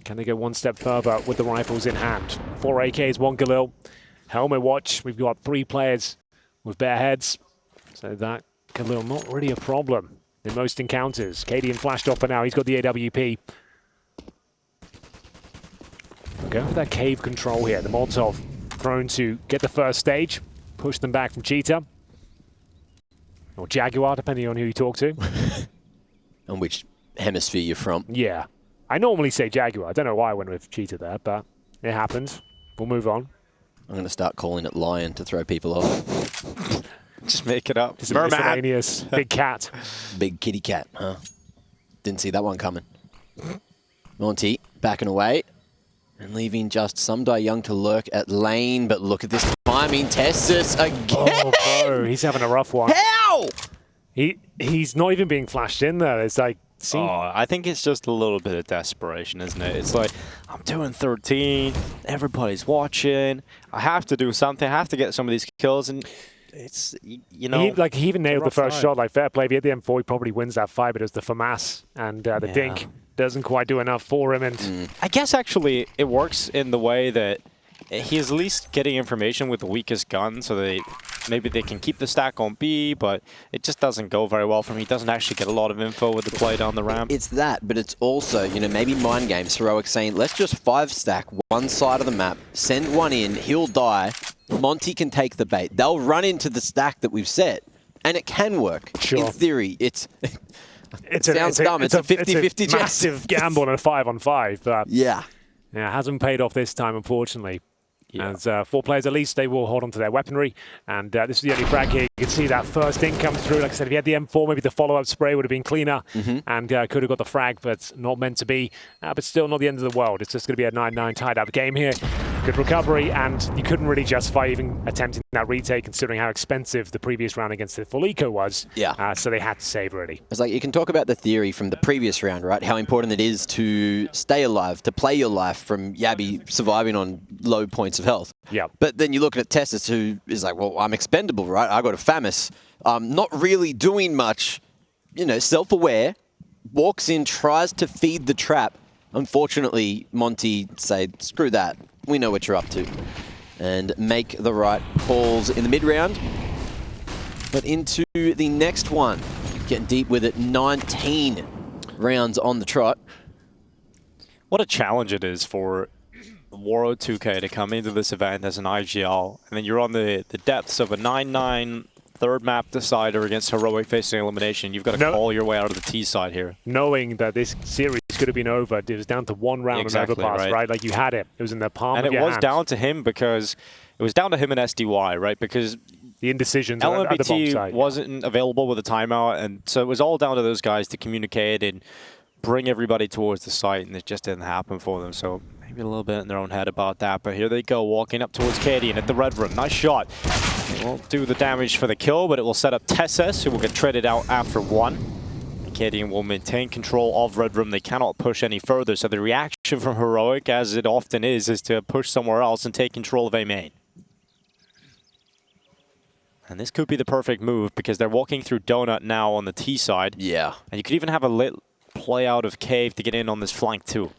Can they go one step further with the rifles in hand? 4 AKs, 1 Galil. Helmet watch. We've got 3 players with bare heads. So that Galil not really a problem in most encounters. Cadian flashed off for now. He's got the AWP. We're going for that cave control here. The Molotov thrown to get the first stage. Push them back from Cheetah. Or Jaguar, depending on who you talk to. On which hemisphere you're from. Yeah. I normally say Jaguar. I don't know why I went with Cheetah there, but it happened. We'll move on. I'm going to start calling it Lion to throw people off. Just make it up. It's a miscellaneous big cat. Big kitty cat, huh? Didn't see that one coming. Monte backing away and leaving just some Die Young to lurk at lane, but look at this timing. Tessus again! Oh, bro, he's having a rough one. How? He's not even being flashed in there. It's like, see? Oh, I think it's just a little bit of desperation, isn't it? It's like, I'm doing 13, everybody's watching, I have to do something, I have to get some of these kills, and it's, you know... He even nailed the first shot, like, fair play. If he had the M4, he probably wins that fight, but it was the FAMAS, and the Dink doesn't quite do enough for him. And I guess, actually, it works in the way that he's at least getting information with the weakest gun, so maybe they can keep the stack on B, but it just doesn't go very well for him. He doesn't actually get a lot of info with the play down the ramp. It's that, but it's also, you know, maybe mind games. Heroic saying, let's just 5-stack one side of the map, send one in, he'll die, Monte can take the bait. They'll run into the stack that we've set, and it can work. Sure. In theory, it sounds dumb. It's a 50-50 chance. Massive gamble on a 5-on-5, but yeah, it hasn't paid off this time, unfortunately. Yeah. As 4 players at least, they will hold on to their weaponry. And this is the only frag here. You can see that first in comes through. Like I said, if he had the M4, maybe the follow-up spray would have been cleaner and could have got the frag, but not meant to be. But still not the end of the world. It's just going to be a 9-9 tied-up game here. Good recovery, and you couldn't really justify even attempting that retake considering how expensive the previous round against the full eco was. Yeah. So they had to save already. it's like you can talk about the theory from the previous round, right? How important it is to stay alive, to play your life from Yabby surviving on low points of health. Yeah. But then you look at Tessus, who is like, well, I'm expendable, right? I got a FAMAS. Not really doing much, you know, self-aware, walks in, tries to feed the trap. Unfortunately, Monte say, screw that. We know what you're up to. And make the right calls in the mid-round. But into the next one. Getting deep with it. 19 rounds on the trot. What a challenge it is for Waro 2K to come into this event as an IGL, and then you're on the depths of a 9-9 third map decider against Heroic facing elimination. You've got to call your way out of the T side here. Knowing that this series could have been over, it was down to 1 round Exactly, on overpass, right. right? Like you had it. It was in the palm of your And it was hand. down to him because it was down to him and SDY, right? Because the indecisions at the bomb LMBT side. wasn't available with a timeout, and so it was all down to those guys to communicate and bring everybody towards the site, and it just didn't happen for them. So maybe a little bit in their own head about that, but here they go, walking up towards Cadian at the red room. Nice shot. It won't do the damage for the kill, but it will set up Tessus, who will get traded out after 1. Cadian will maintain control of red room. They cannot push any further, so the reaction option from Heroic, as it often is to push somewhere else and take control of A main. And this could be the perfect move because they're walking through Donut now on the T side. Yeah. And you could even have a lit play out of Cave to get in on this flank too.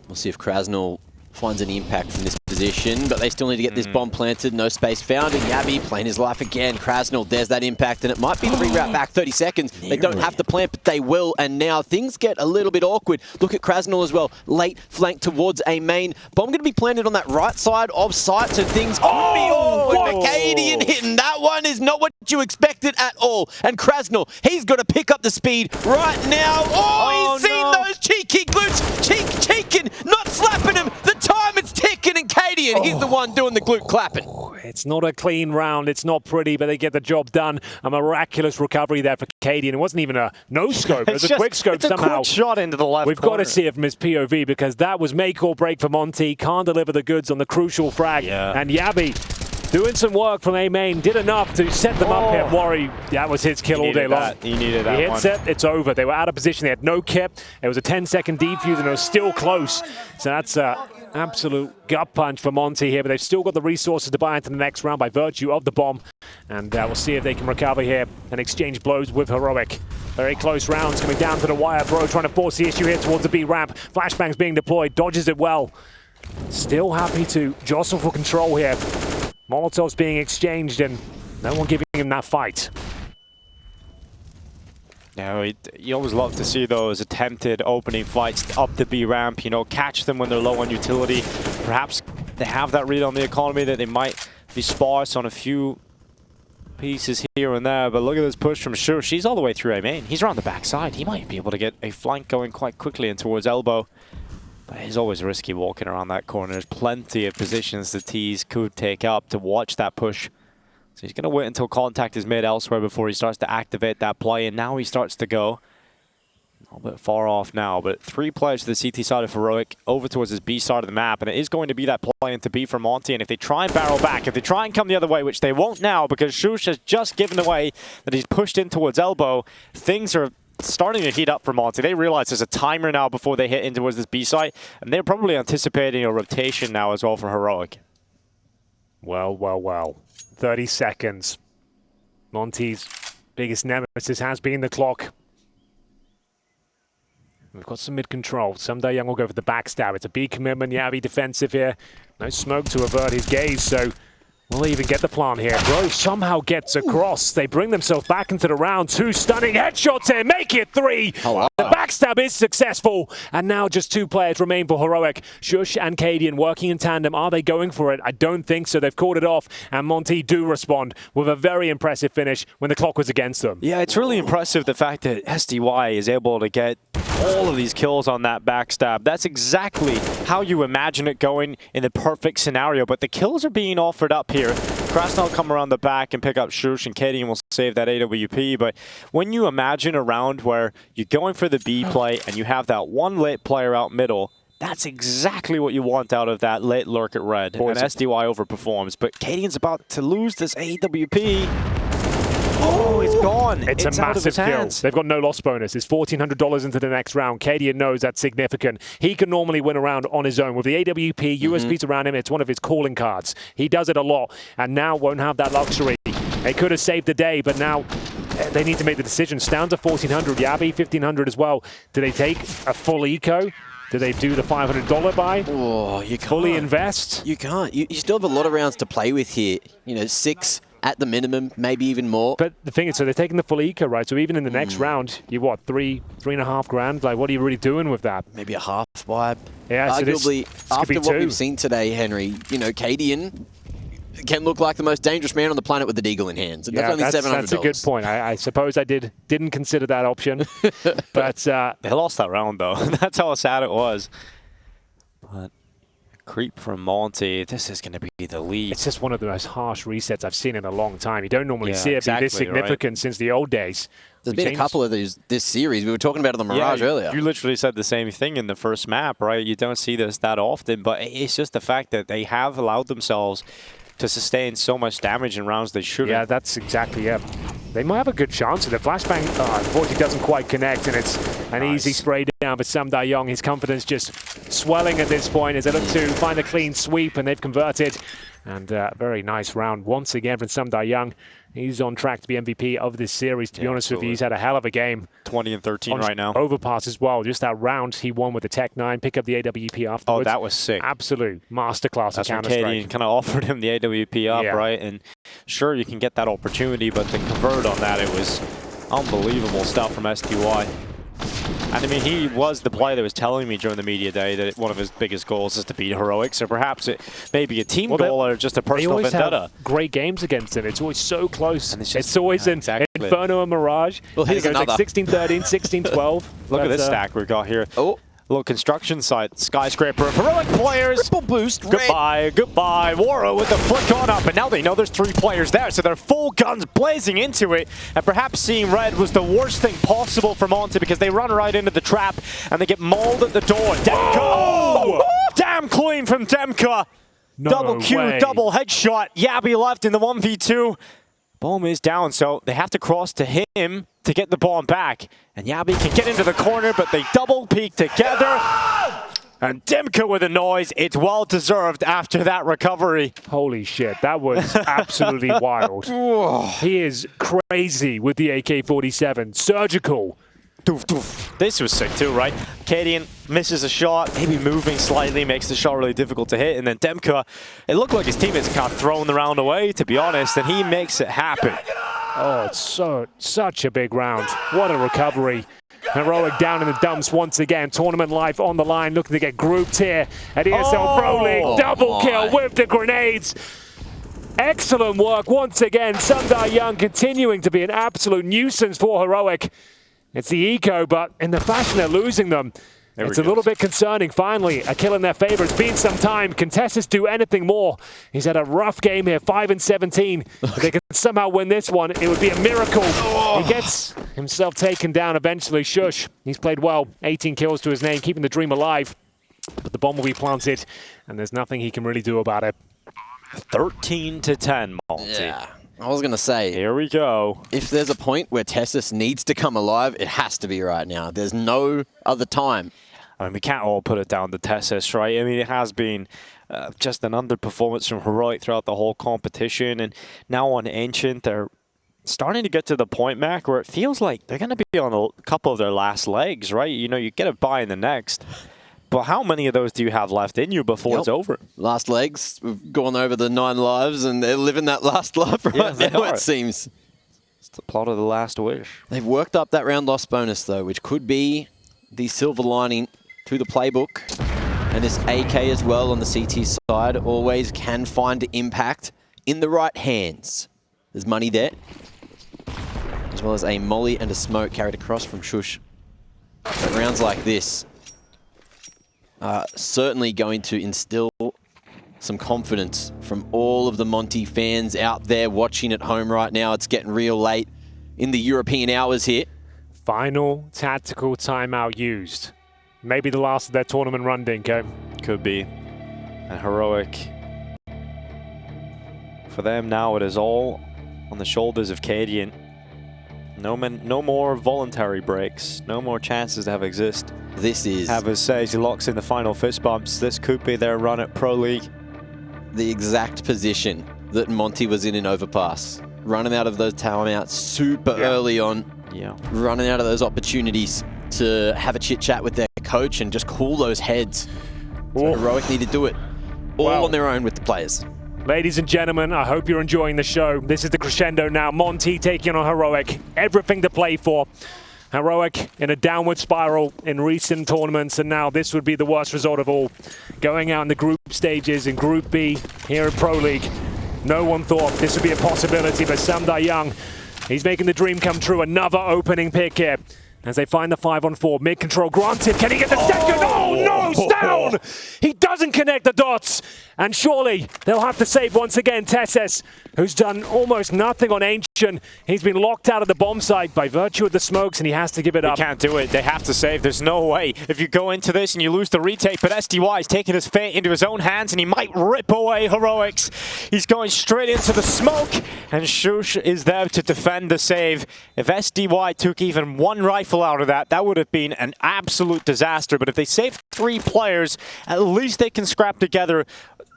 We'll see if kRaSnaL finds any impact from this position, but they still need to get this bomb planted. No space found, and Yabby playing his life again. kRaSnaL, there's that impact, and it might be the reroute back 30 seconds. They don't have to plant, but they will, and now things get a little bit awkward. Look at kRaSnaL as well. Late flank towards A main. Bomb going to be planted on that right side of site, so things could be awkward. Mercadian hitting that one is not what you expected at all. And kRaSnaL, he's got to pick up the speed right now. Oh, he's seen those cheeky glutes. Cheeking, not slapping him. The time it's ticking, and kRaSnaL, he's the one doing the glute clapping. It's not a clean round. It's not pretty, but they get the job done. A miraculous recovery there for kRaSnaL. It wasn't even a no-scope. It was a quick scope somehow. Quick shot into the left We've got to see it from his POV because that was make or break for Monte. Can't deliver the goods on the crucial frag. Yeah. And Yabby doing some work from A main. Did enough to set them up here. Worry, that was his kill all day long. He needed that He hits it, it's over. They were out of position. They had no kip. It was a 10-second defuse, and it was still close. So that's absolute gut punch for Monte here, but they've still got the resources to buy into the next round by virtue of the bomb. And we'll see if they can recover here and exchange blows with Heroic. Very close rounds coming down to the wire. Bro trying to force the issue here towards the B ramp. Flashbang's being deployed, dodges it well. Still happy to jostle for control here. Molotov's being exchanged and no one giving him that fight. No, you always love to see those attempted opening fights up the B ramp, you know, catch them when they're low on utility. Perhaps they have that read on the economy that they might be sparse on a few pieces here and there, but look at this push from sjuush. He's all the way through A main. He's around the backside. He might be able to get a flank going quite quickly and towards elbow. But it's always risky walking around that corner. There's plenty of positions the T's could take up to watch that push. So he's going to wait until contact is made elsewhere before he starts to activate that play, and now he starts to go. A little bit far off now, but 3 players to the CT side of Heroic over towards his B side of the map, and it is going to be that play into B for Monte, and if they try and barrel back, if they try and come the other way, which they won't now because sjuush has just given away that he's pushed in towards elbow, things are starting to heat up for Monte. They realize there's a timer now before they hit in towards this B site, and they're probably anticipating a rotation now as well for Heroic. Well. 30 seconds. Monte's biggest nemesis has been the clock. We've got some mid-control. Someday Young will go for the backstab. It's a B commitment. Yabby defensive here. No smoke to avert his gaze, so will they even get the plant here? Bro somehow gets across. They bring themselves back into the round. 2 stunning headshots here. Make it 3. Oh, wow. The backstab is successful. And now just 2 players remain for Heroic. sjuush and kRaSnaL working in tandem. Are they going for it? I don't think so. They've called it off. And Monte do respond with a very impressive finish when the clock was against them. Yeah, it's really impressive the fact that SDY is able to get all of these kills on that backstab. That's exactly how you imagine it going in the perfect scenario, but the kills are being offered up here. kRaSnaL come around the back and pick up sjuush, and kRaSnaL will save that AWP, but when you imagine a round where you're going for the B play and you have that one late player out middle, that's exactly what you want out of that late lurk at red. And SDY overperforms, but kRaSnaL's about to lose this AWP. Oh, it's gone. It's a massive kill. They've got no loss bonus. It's $1,400 into the next round. kRaSnaL knows that's significant. He can normally win a round on his own. With the AWP, USPs around him, it's one of his calling cards. He does it a lot, and now won't have that luxury. They could have saved the day, but now they need to make the decision. stavn's at $1,400, Yabby $1,500 as well. Do they take a full eco? Do they do the $500 buy? Oh, you can't. Fully invest? You can't. You still have a lot of rounds to play with here. You know, 6 at the minimum, maybe even more. But the thing is, so they're taking the full eco, right? So even in the next round, you what, $3.5 grand? Like, what are you really doing with that? Maybe a half buy. Yeah, arguably, so after what we've seen today, Henry, you know, kRaSnaL can look like the most dangerous man on the planet with the deagle in hands. And yeah, that's only $700. That's a good point. I suppose I didn't consider that option. But they lost that round, though. That's how sad it was. But creep from Monte, this is going to be the lead. It's just one of the most harsh resets I've seen in a long time. You don't normally see it be this significant since the old days. There's been a couple of these this series. We were talking about it on the Mirage earlier. You literally said the same thing in the first map, right? You don't see this that often, but it's just the fact that they have allowed themselves to sustain so much damage in rounds they shouldn't. Yeah, that's exactly it. They might have a good chance. The flashbang, unfortunately, doesn't quite connect, and it's an easy spray down. down for Sam Da-Young. His confidence just swelling at this point as they look to find a clean sweep, and they've converted. And very nice round once again from Sam Da-Young. He's on track to be MVP of this series, to be honest with you. He's had a hell of a game. 20 and 13 right now. Overpass as well. Just that round he won with the Tech 9, pick up the AWP afterwards. Oh, that was sick. Absolute masterclass of Counter-Strike. That's kind of offered him the AWP up, right? And sure, you can get that opportunity, but to convert on that, it was unbelievable stuff from STY. And I mean, he was the player that was telling me during the media day that one of his biggest goals is to beat Heroic. So perhaps it may be a team goal or just a personal vendetta. Have great games against him. It's always so close. And it's always in Inferno and Mirage. Well, here's another. Like 16-13, 16-12. Look at this stack we've got here. Oh. Little construction site, skyscraper of Heroic players. Triple boost. Goodbye, goodbye. Wara with the flick on up, and now they know there's 3 players there, so they're full guns blazing into it. And perhaps seeing red was the worst thing possible for Monte because they run right into the trap and they get mauled at the door. DemQQ! Oh! Damn clean from DemQQ. No double Q, way. double headshot. Yabby left in the 1v2. Bomb is down, so they have to cross to him to get the bomb back. And Yabby can get into the corner, but they double peek together. And DemQQ with a noise. It's well deserved after that recovery. Holy shit, that was absolutely wild. He is crazy with the AK-47. Surgical. This was sick too, right? kRaSnaL misses a shot, maybe moving slightly, makes the shot really difficult to hit, and then DemQQ, it looked like his teammates kind of throwing the round away, to be honest, and he makes it happen. Oh, it's such a big round. What a recovery. Heroic down in the dumps once again. Tournament life on the line, looking to get grouped here at ESL Pro League. Double kill with the grenades. Excellent work once again. Sam Da-Young continuing to be an absolute nuisance for Heroic. It's the eco, but in the fashion they're losing them, it's a little bit concerning. Finally, a kill in their favor. It's been some time. Can Tessus do anything more? He's had a rough game here, 5-17. If they can somehow win this one, it would be a miracle. He gets himself taken down eventually. sjuush, he's played well. 18 kills to his name, keeping the dream alive. But the bomb will be planted, and there's nothing he can really do about it. 13-10, Monte. Yeah. I was going to say, here we go. If there's a point where Tessus needs to come alive, it has to be right now. There's no other time. I mean, we can't all put it down to Tessus, right? I mean, it has been just an underperformance from Heroic throughout the whole competition. And now on Ancient, they're starting to get to the point, Mac, where it feels like they're going to be on a couple of their last legs, right? You know, you get a bye in the next. But how many of those do you have left in you before it's over? Last legs. We've gone over the 9 lives, and they're living that last life right now, it seems. It's the plot of The Last Wish. They've worked up that round loss bonus, though, which could be the silver lining to the playbook. And this AK as well on the CT side always can find impact in the right hands. There's money there, as well as a molly and a smoke carried across from sjuush. But rounds like this certainly going to instill some confidence from all of the Monte fans out there watching at home right now. It's getting real late in the European hours here. Final tactical timeout used. Maybe the last of their tournament run, Dinko. Could be. And Heroic. For them now, it is all on the shoulders of kRaSnaL. No more voluntary breaks. No more chances to have exist. This is... Havers says he locks in the final fist bumps. This could be their run at Pro League. The exact position that Monte was in Overpass. Running out of those timeouts super early on. Running out of those opportunities to have a chit-chat with their coach and just cool those heads. So Heroic need to do it all on their own with the players. Ladies and gentlemen, I hope you're enjoying the show. This is the crescendo now. Monte taking on Heroic. Everything to play for. Heroic in a downward spiral in recent tournaments, and now this would be the worst result of all. Going out in the group stages in Group B here at Pro League. No one thought this would be a possibility, but Sam Da-Young, he's making the dream come true. Another opening pick here. As they find the 5-on-4, mid-control granted. Can he get the second? Oh no, stavn! He doesn't connect the dots. And surely they'll have to save once again Tessus, who's done almost nothing on Ancient. He's been locked out of the bomb site by virtue of the smokes, and he has to give it up. They can't do it. They have to save. There's no way. If you go into this and you lose the retake, but STY is taking his fate into his own hands, and he might rip away Heroics. He's going straight into the smoke, and sjuush is there to defend the save. If STY took even one rifle rifle out of that, that would have been an absolute disaster. But if they save 3 players, at least they can scrap together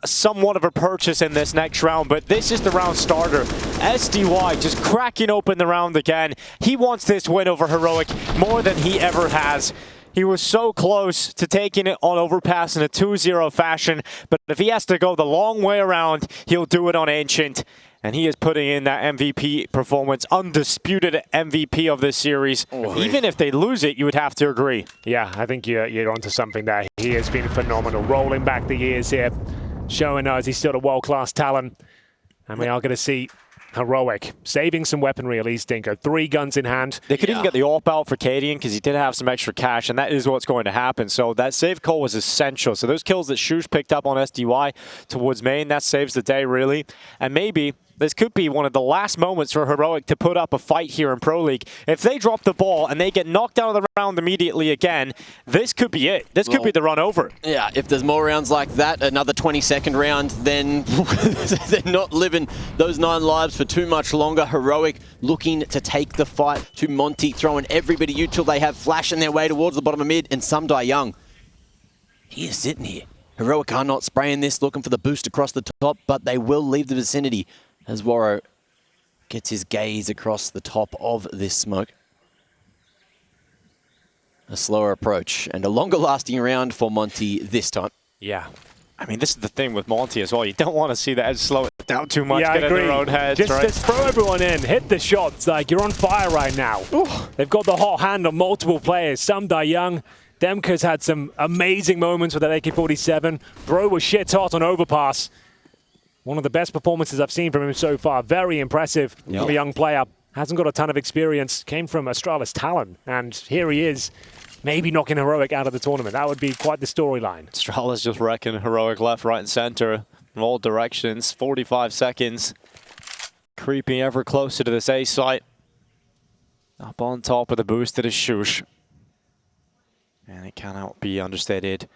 somewhat of a purchase in this next round. But this is the round starter. SDY just cracking open the round again. He wants this win over Heroic more than he ever has. He was so close to taking it on Overpass in a 2-0 fashion, but if he has to go the long way around, he'll do it on Ancient. And he is putting in that MVP performance, undisputed MVP of this series. Even if they lose it, you would have to agree. Yeah, I think you're onto something there. He has been phenomenal, rolling back the years here, showing us he's still a world-class talent. And we are going to see Heroic saving some weaponry at least, Dinko. 3 guns in hand. They could even get the AWP out for kRaSnaL because he did have some extra cash, and that is what's going to happen. So that save call was essential. So those kills that sjuush picked up on SDY towards main, that saves the day, really. And maybe this could be one of the last moments for Heroic to put up a fight here in Pro League. If they drop the ball and they get knocked out of the round immediately again, this could be it. This could be the run over. Yeah, if there's more rounds like that, another 22nd round, then they're not living those 9 lives for too much longer. Heroic looking to take the fight to Monte, throwing everybody util they have flashing their way towards the bottom of mid, and some die young. He is sitting here. Heroic are not spraying this, looking for the boost across the top, but they will leave the vicinity as Waro gets his gaze across the top of this smoke. A slower approach and a longer lasting round for Monte this time. Yeah. I mean, this is the thing with Monte as well. You don't want to see the edge slow it down too much, Yeah, get I in agree. their own heads, Just right? throw everyone in, hit the shots. Like, you're on fire right now. Ooh. They've got the hot hand on multiple players. Some die young. DemQQ's had some amazing moments with that AK-47. Bro was shit hot on Overpass. One of the best performances I've seen from him so far. Very impressive from a young player. Hasn't got a ton of experience. Came from Astralis Talon. And here he is, maybe knocking Heroic out of the tournament. That would be quite the storyline. Astralis just wrecking Heroic left, right, and center in all directions. 45 seconds. Creeping ever closer to this A site. Up on top of the boost, it is sjuush. And it cannot be understated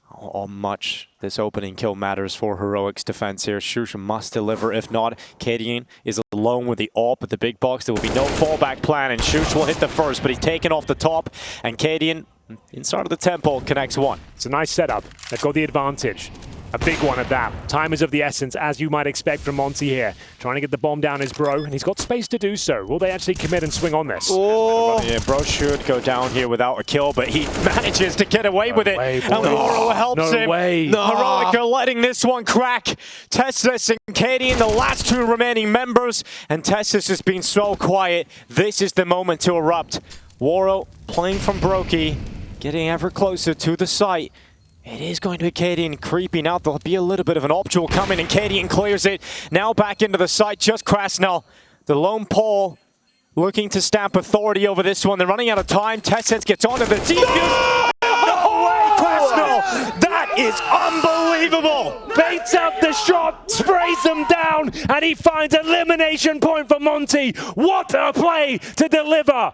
how much this opening kill matters for Heroic's defense here. sjuush must deliver. If not, kRaSnaL is alone with the AWP at the big box. There will be no fallback plan, and sjuush will hit the first, but he's taken off the top, and kRaSnaL, inside of the temple, connects 1. It's a nice setup. They've got the advantage. A big one at that. Time is of the essence, as you might expect from Monte here. Trying to get the bomb down his Bro, and he's got space to do so. Will they actually commit and swing on this? Oh, yeah, Bro should go down here without a kill, but he manages to get away with it. And Waro helps him. Heroic are letting this one crack. Testis and kRaSnaL, the last 2 remaining members, and Testis has been so quiet. This is the moment to erupt. Waro playing from Brokey, getting ever closer to the site. It is going to be kRaSnaL creeping out. There'll be a little bit of an optional coming, and kRaSnaL clears it. Now back into the site, just kRaSnaL. The lone pole looking to stamp authority over this one. They're running out of time. Tessets gets onto the defuse. No way, kRaSnaL! That is unbelievable! Baits up the shot, sprays them down, and he finds elimination point for Monte. What a play to deliver!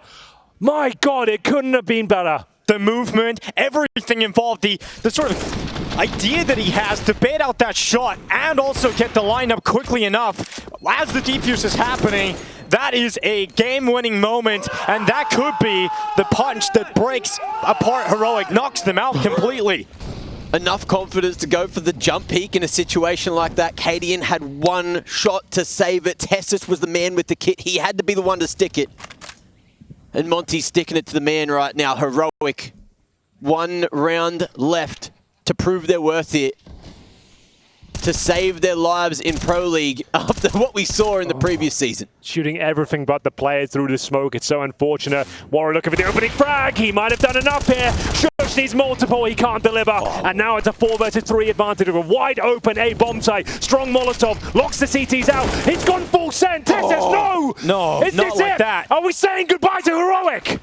My God, it couldn't have been better. The movement, everything involved, the sort of idea that he has to bait out that shot and also get the lineup quickly enough as the defuse is happening. That is a game-winning moment, and that could be the punch that breaks apart Heroic, knocks them out completely. Enough confidence to go for the jump peak in a situation like that. kRaSnaL had 1 shot to save it. Testis was the man with the kit. He had to be the one to stick it. And Monte's sticking it to the man right now. Heroic. 1 round left to prove their worth here. To save their lives in Pro League after what we saw in the previous season. Shooting everything but the players through the smoke. It's so unfortunate. Waro looking for the opening frag. He might have done enough here. sjuush needs multiple. He can't deliver. And now it's a 4 versus 3 advantage of a wide open A bomb site. Strong Molotov. Locks the CTs out. He's gone full send. Texas, no! No, Is not this like it? that. Are we saying goodbye to Heroic?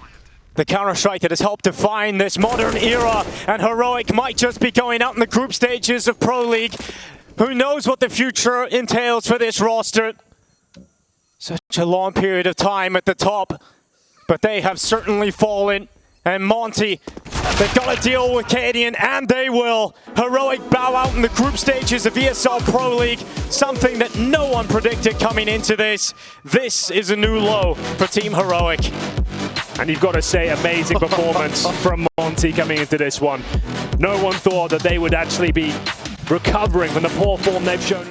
The counter-strike that has helped define this modern era, and Heroic might just be going out in the group stages of Pro League. Who knows what the future entails for this roster? Such a long period of time at the top, but they have certainly fallen. And Monte, they've got to deal with kRaSnaL, and they will. Heroic bow out in the group stages of ESL Pro League, something that no one predicted coming into this. This is a new low for Team Heroic. And you've got to say, amazing performance from Monte coming into this one. No one thought that they would actually be recovering from the poor form they've shown.